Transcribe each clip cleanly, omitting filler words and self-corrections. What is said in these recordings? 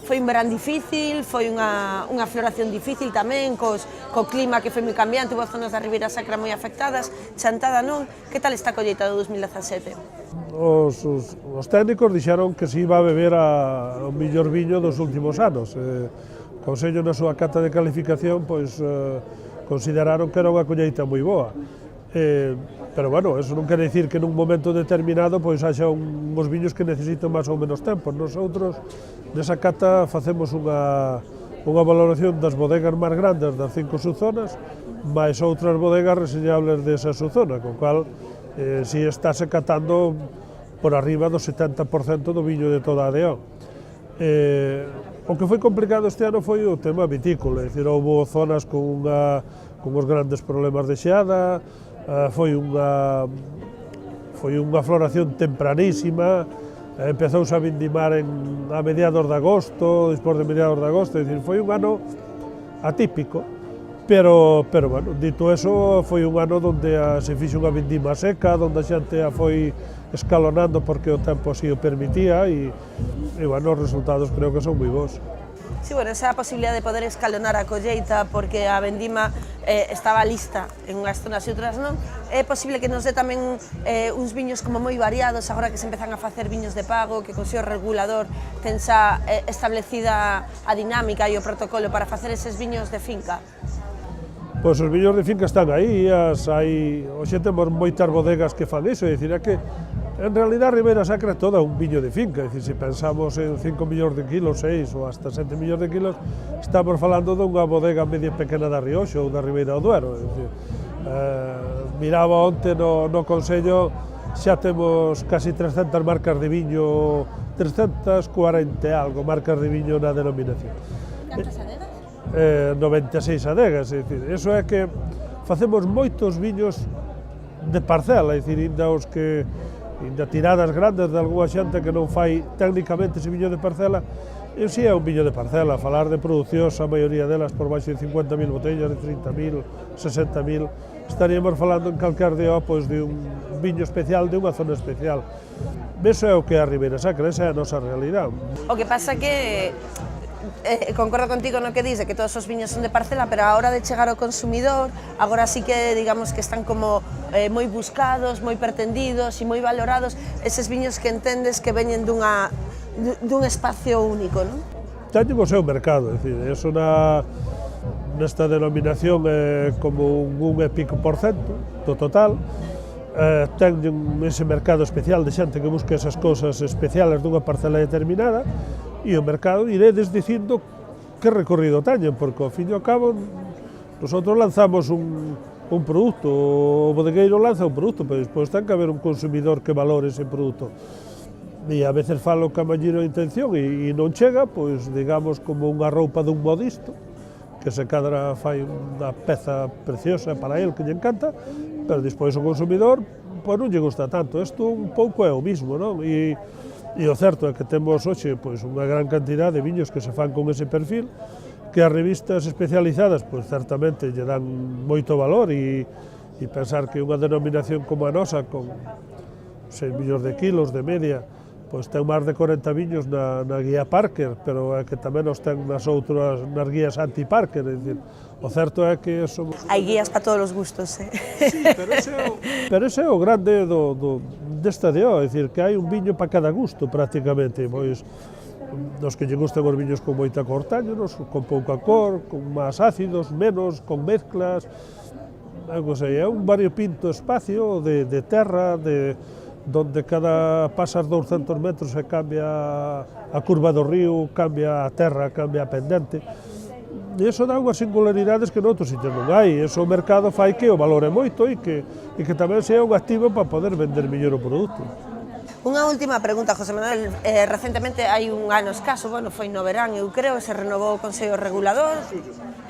Foi un verán difícil, foi unha floración difícil tamén, co clima que foi moi cambiante, houve zonas da Ribeira Sacra moi afectadas, Chantada non. Que tal esta colleita do 2017? Os técnicos dixeron que se iba a beber o mellor viño dos últimos anos. O Consello na súa cata de calificación pois, consideraron que era unha colleita moi boa. Pero bueno, eso non quere dicir que nun momento determinado pois haxa uns viños que necesitan máis ou menos tempo. Nosotros nesa cata facemos unha valoración das bodegas máis grandes das 5 subzonas, máis outras bodegas reseñables desa subzona, con cual si estáse catando por arriba do 70% do viño de toda a Deón. O que foi complicado este ano foi o tema vitícola, é dicir, houve zonas con os grandes problemas de xeada, foi unha floración tempranísima, empezouse a vindimar a mediados de agosto, despois de mediados de agosto, é dicir, foi un ano atípico, pero bueno, dito eso, foi un ano onde se fixo unha vindima seca, onde a xente a foi escalonando porque o tempo así o permitía e bueno, os resultados creo que son moi bons. Sí, bueno, esa posibilidade de poder escalonar a colleita porque a vendima estaba lista en unhas zonas e outras non, é posible que nos dé tamén uns viños como moi variados, agora que se empezan a facer viños de pago, que o Consello Regulador ten xa establecida a dinámica e o protocolo para facer eses viños de finca. Pois os viños de finca están aí, hoxe temos moitas bodegas que fan iso, é dicir, é que en realidad a Ribeira Sacra é toda un viño de finca, é dicir, se pensamos en 5 millóns de kilos, 6 ou hasta 7 millóns de kilos, estamos falando dunha bodega media pequena da Rioxa ou da Ribeira do Duero, é dicir, miraba onte no Consello, xa temos casi 300 marcas de viño, 340 algo marcas de viño na denominación. Cantas adegas? 96 adegas, é dicir, eso é que facemos moitos viños de parcela, é dicir, inda tiradas grandes de algunha xente que non fai técnicamente ese viño de parcela, e si é un viño de parcela, falar de producións, a maioría delas por baixo de 50.000 botellas, de 30.000, 60.000, estaríamos falando en calquer día pois, de un viño especial, de unha zona especial. Eso é o que é a Ribeira Sacra, esa é a nosa realidade. O que pasa que concordo contigo no que dice que todos os viños son de parcela, pero a hora de chegar ao consumidor, agora sí que digamos que están como moi buscados, moi pretendidos e moi valorados eses viños que entendes que veñen dun espacio único, non? Teñen o seu mercado, é dicir, eso nesta denominación é como un 1,5% do total, teñen ese mercado especial de xente que busca esas cousas especiales dunha parcela determinada, e o mercado iredes dicindo que recorrido teñen, porque ao fin e ao cabo nosotros lanzamos un produto, o bodegueiro lanza un produto, pero despois ten que haber un consumidor que valore ese produto. E a veces falo que a maior intención e non chega, pois digamos como unha roupa dun modisto, que se cadra fai unha peza preciosa para el que lle encanta, pero despois o consumidor pois non lle gusta tanto. Isto un pouco é o mismo, non? E o certo é que temos hoxe pois, unha gran cantidad de viños que se fan con ese perfil, que as revistas especializadas pois, certamente lle dan moito valor e pensar que unha denominación como a nosa, con 6 millóns de kilos de media, pois ten máis de 40 viños na guía Parker, pero é que tamén os ten nas guías anti-Parker, é dicir, o certo é que somos... Hai guías para todos os gustos, Sí, pero ese é o grande desta DO, é dicir, que hai un viño para cada gusto, prácticamente, pois, nos que lle gustan os viños con moita cor, táñenos, con pouca cor, con máis ácidos, menos, con mezclas, é un variopinto espacio de terra, donde cada pasas 200 metros se cambia a curva do río, cambia a terra, cambia a pendente. E iso dá unhas singularidades que noutros sitios non hai. Iso o mercado fai que o valore moito e que tamén sea un activo para poder vender mellor o produto. Unha última pregunta, José Manuel. Recentemente hai un ano escaso, bueno, foi no verán, eu creo, se renovou o Consello Regulador.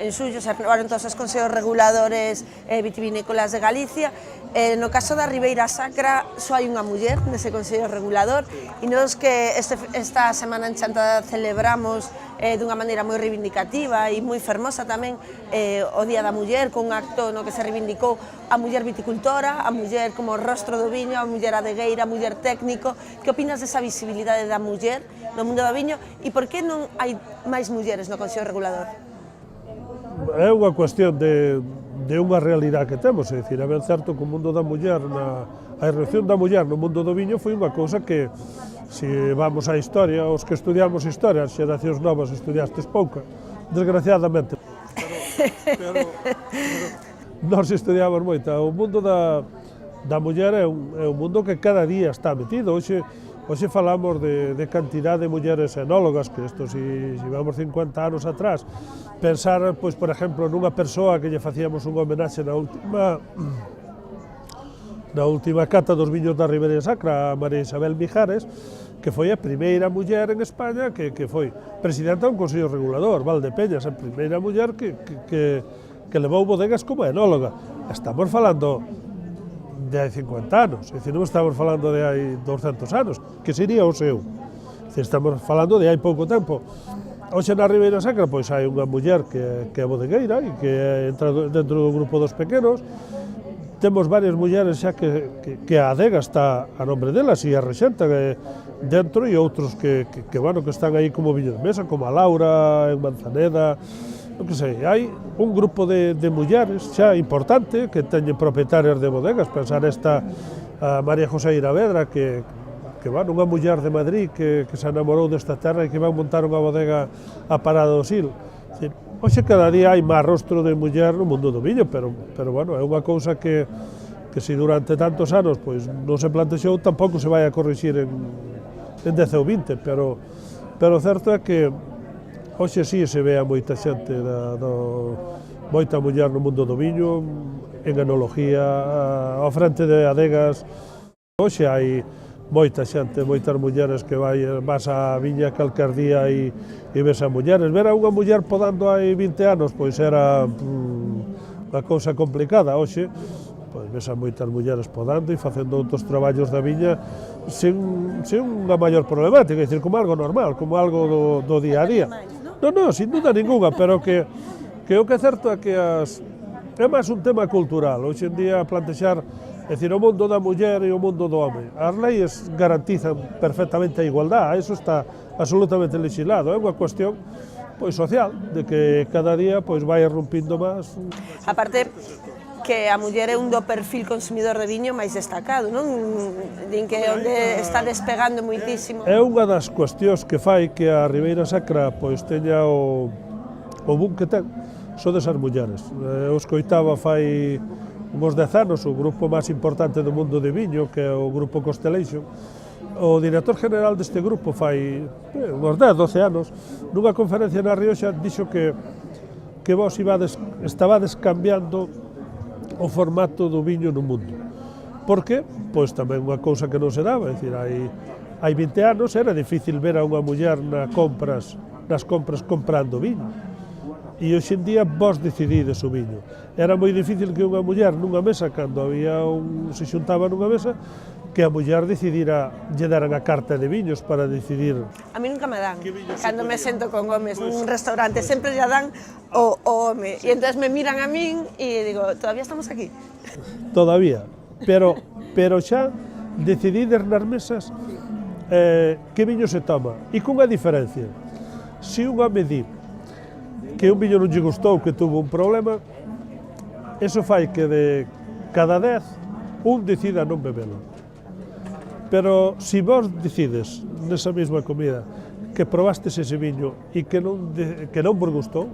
En xullo se renovaron todos os consellos reguladores vitivinícolas de Galicia. No caso da Ribeira Sacra, só hai unha muller nese Consello Regulador e nos que esta semana en Chantada celebramos dunha maneira moi reivindicativa e moi fermosa tamén o Día da Muller, con un acto no que se reivindicou a muller viticultora, a muller como rostro do viño, a muller adegueira, a muller técnico. Que opinas desa visibilidade da muller no mundo do viño e por que non hai máis mulleres no Consello Regulador? É unha cuestión de unha realidade que temos, é dicir, é ben certo que o mundo da muller, a irrupción da muller no mundo do viño foi unha cousa que, se vamos á historia, os que estudiamos historia, as xeracións novas estudiastes pouca, desgraciadamente, pero nós estudiamos moita. O mundo da muller é un mundo que cada día está metido. Hoxe falamos de cantidad de mulleres enólogas, que isto, se vamos 50 anos atrás, pensar, pois, por exemplo, nunha persoa que lle facíamos unha homenaxe na última cata dos viños da Ribeira Sacra, a María Isabel Mijares, que foi a primeira muller en España que foi presidenta dun Consello Regulador, Valdepeñas, a primeira muller que levou bodegas como enóloga. Estamos falando de hai 50 anos, é dicir, non estamos falando de hai 200 anos, que sería o seu. Estamos falando de hai pouco tempo. Hoxe na Ribeira Sacra pois hai unha muller que é bodegueira e que entra dentro do grupo dos pequenos. Temos varias mulleres xa que a adega está a nombre delas e a rexenta dentro, e outros que están aí como viño de mesa, como a Laura en Manzaneda. Non que sei, hai un grupo de mulleres xa importante que teñen propietarias de bodegas. Pensar esta a María José Iravedra, que unha muller de Madrid que se enamorou desta terra e que vai montar unha bodega a Parada do Sil. Hoxe cada día hai máis rostro de muller no mundo do viño, pero bueno, é unha cousa que se durante tantos anos pois non se plantexou, tampouco se vai a corrixir en 10 ou 20, pero o certo é que hoxe sí se ve a moita xente, moita muller no mundo do viño, en enología, ao frente de adegas. Hoxe hai moita xente, moitas mulleres que vas á viña calquer día e ves a mulleres. Ver a unha muller podando hai 20 anos, pois era unha cousa complicada. Hoxe, pois ves a moitas mulleres podando e facendo outros traballos da viña sen unha maior problemática, é dicir, como algo normal, como algo do día a día. Non, sin duda ninguna, pero que o que é certo é que é máis un tema cultural. Hoxe en día plantexar, é dicir, o mundo da muller e o mundo do home. As leis garantizan perfectamente a igualdade, eso está absolutamente legislado. É unha cuestión pois social, de que cada día pois vai irrumpindo máis. Aparte que a muller é un do perfil consumidor de viño máis destacado, non? Din que onde está despegando moitísimo. É unha das cuestións que fai que a Ribeira Sacra pois teña o boom que ten, son desas mulleres. Eu escoitaba fai uns 10 anos o grupo máis importante do mundo de viño, que é o Grupo Constellation. O director general deste grupo fai uns 10, 12 anos, nunha conferencia na Rioxa, dixo que vos estabades cambiando o formato do viño no mundo. Por que? Pois tamén unha cousa que non se daba, é dicir, hai 20 anos era difícil ver a unha muller nas compras comprando viño. E hoxe en día vos decidides o viño. Era moi difícil que unha muller nunha mesa, cando se xuntaba nunha mesa, que a muller decidira, lle daran a carta de viños para decidir. A mí nunca me dan, cando me sento con homes nun restaurante, sempre lle dan o home, e entón me miran a min e digo, todavía estamos aquí? Todavía, pero xa decidides nas mesas que viño se toma, e cunha diferencia. Se un home di que un viño non lle gustou, que tuvo un problema, eso fai que de cada 10, un decida non bebelo. Pero se vos decides nesa mesma comida que probastes ese viño e que non vos gustou,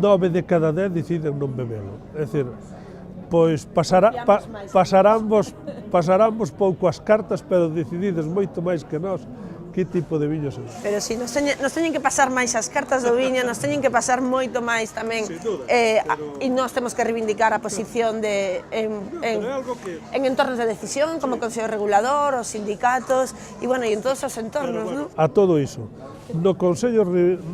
9 de cada 10 deciden non bebelo. É dicir, pois pasaránvos pouco as cartas, pero decidides moito máis que nós que tipo de viños é. Pero si, nos teñen que pasar máis as cartas do viño, nos teñen que pasar moito máis tamén, e nós temos que reivindicar a posición en entornos de decisión, como o Consello Regulador, os sindicatos, e bueno, e en todos os entornos, non? A todo iso, no Consello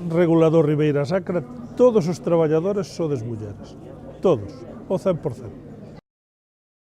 Regulador Ribeira Sacra, todos os traballadores sodes mulleres, todos, o 100%.